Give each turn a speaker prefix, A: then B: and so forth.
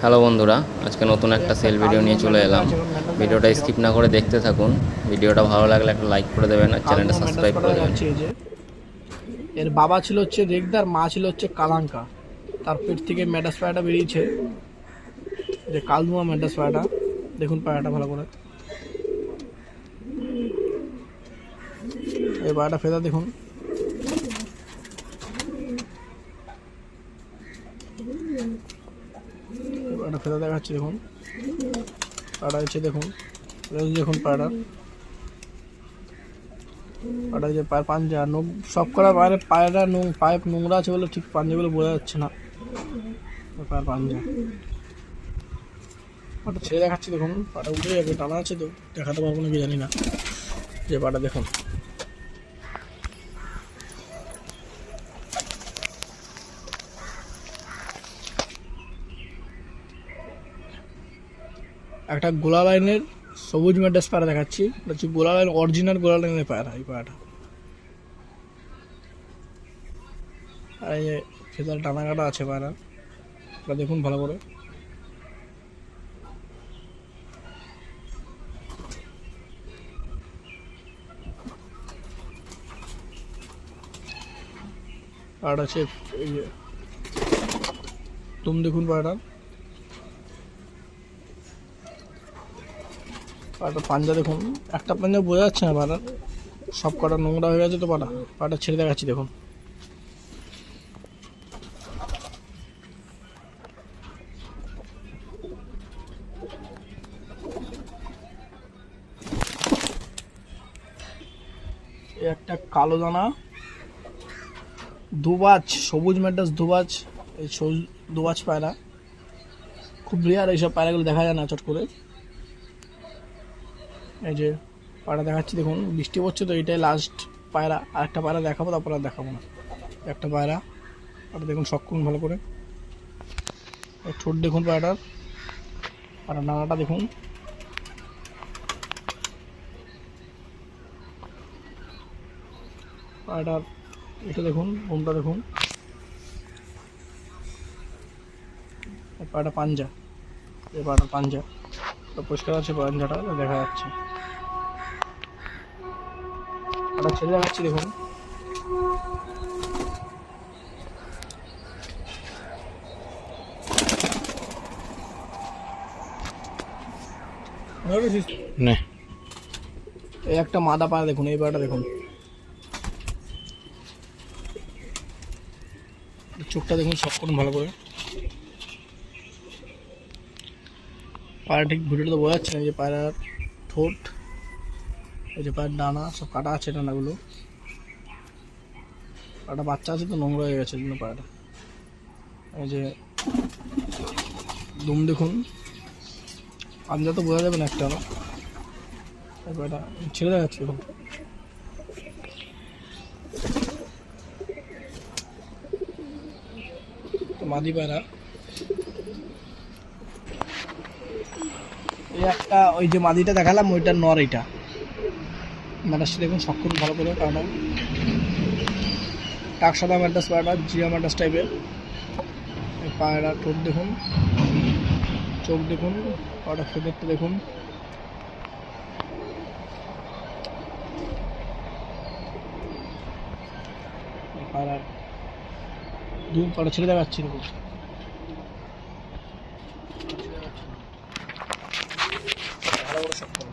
A: Hello বন্ধুরা, আজকে নতুন
B: এই
A: একটা
B: একটা
A: সেল ভিডিও
B: কালদমা
A: নিয়ে চলে
B: ম্যান্টাস
A: এলাম।
B: দেখাচ্ছে, এখন ম্যান্টাস
A: ভিডিওটা
B: দেখাচ্ছে
A: স্কিপ না করে দেখতে থাকুন। ভিডিওটা ভালো লাগলে একটা লাইক করে দেবেন আর চ্যানেলটা
B: কালদমা ম্যান্টাস
A: সাবস্ক্রাইব
B: পাড়া
A: করে দেবেন।
B: দেখাচ্ছে। এই যে এর বাবা ছিল হচ্ছে রেগদার, মা ছিল হচ্ছে কালাঙ্কা। তার পেট থেকে ম্যান্টাস পাড়াটা বেরিয়েছে। যে কালদমা ম্যান্টাস পাড়াটা দেখুন, পাড়াটা ভালো করে। এই পাড়াটা ফেদা দেখুন। এই পাড়াটা ফেদা দেখাচ্ছে দেখুন। পাড়া হচ্ছে দেখুন, দেখুন পাড়া। পাড়া যে পায়ের পাঞ্জা নোখ সব করা পায়ের পায়রা পায়ে নোংরা আছে বলে ঠিক পাঞ্জাগুলো বোঝা যাচ্ছে না। পায়ের পাঞ্জা পাটা ছেড়ে দেখাচ্ছি দেখুন। পাটা উঠে যাবে, টানা আছে তো দেখাতে পারবো নাকি জানি না। যে পাটা দেখুন, একটা গোলা লাইনের সবুজ ম্যাডাস পায়রা দেখাচ্ছি। এটা হচ্ছে গোলা লাইন, অরিজিনাল গোলা লাইনের পায়রা এই পায়রাটা। আর এই যে ফেদার টানা কাটা আছে পায়রা, এটা দেখুন ভালো করে। আর আছে এই যে তুম দেখুন পায়রা। পায়রাটা পাঞ্জা দেখুন, একটা পাঞ্জা বোঝা যাচ্ছে না পায়রা, সব কটা নোংরা হয়ে গেছে তো পাটা। পাটা ছেড়ে দেখাচ্ছি দেখুন। এই একটা কালো দানা দুবাজ, সবুজ ম্যাডাস দুবাজ। এই দুবাজ পায়রা খুব রেয়ার, এইসব পায়রাগুলো দেখা যায় না চট করে। এই যে পায়রা দেখাচ্ছি দেখুন, বৃষ্টি পড়ছে তো এইটাই লাস্ট পায়রা। আর একটা পায়রা দেখাবো, তারপর আর দেখাবো না। একটা পায়রা, পায়রা দেখুন সক্ষম ভালো করে। এই ঠোঁট দেখুন পায়রাটার, আর নাড়াটা দেখুন। পায়রাটার এটা দেখুন, ঘুমটা দেখুন। পায়রাটা পাঞ্জা, এই পায়রাটার পাঞ্জা পরিষ্কার আছে, পাঞ্জাটা দেখা যাচ্ছে। পায়রা ছেড়ে দেখাচ্ছি দেখুন। না, এই একটা মাদা পায়রা দেখুন, এই পায়রাটা দেখুন, চোখটা দেখুন সব করুন ভালো করে। পায়রা ঠিক ভিডিওটা তো বোঝা যাচ্ছে না। এই যে পায়রার ঠোঁট, এই যে পায়ের ডানা সব কাটা আছে, ডানাগুলো। পায়রাটা বাচ্চা আছে তো নোংরা হয়ে গেছে জন্য পায়রাটা। এই যে দুম দেখুন, পাঞ্জা তো বোঝা যাবে না একটা। এই পায়রাটা ছেড়ে দেখাচ্ছে দেখুন। তো মাদি পায়রা, এই একটা ওই যে মাদিটা দেখালাম ওইটার নর, এইটা ম্যাটাসটা দেখুন সক্ষম ভালো করে। কারণ টাক সাদা ম্যাটাস পায়রাটা, জিয়া ম্যাটাস টাইপের। এই পায়রা ঠোঁট দেখুন, চোখ দেখুন, পায়রা ফেদারটা দেখুন। পায়রা দুম পায়রা ছেড়ে দেখাচ্ছি দেখুন। ভালো করে সক্ষম।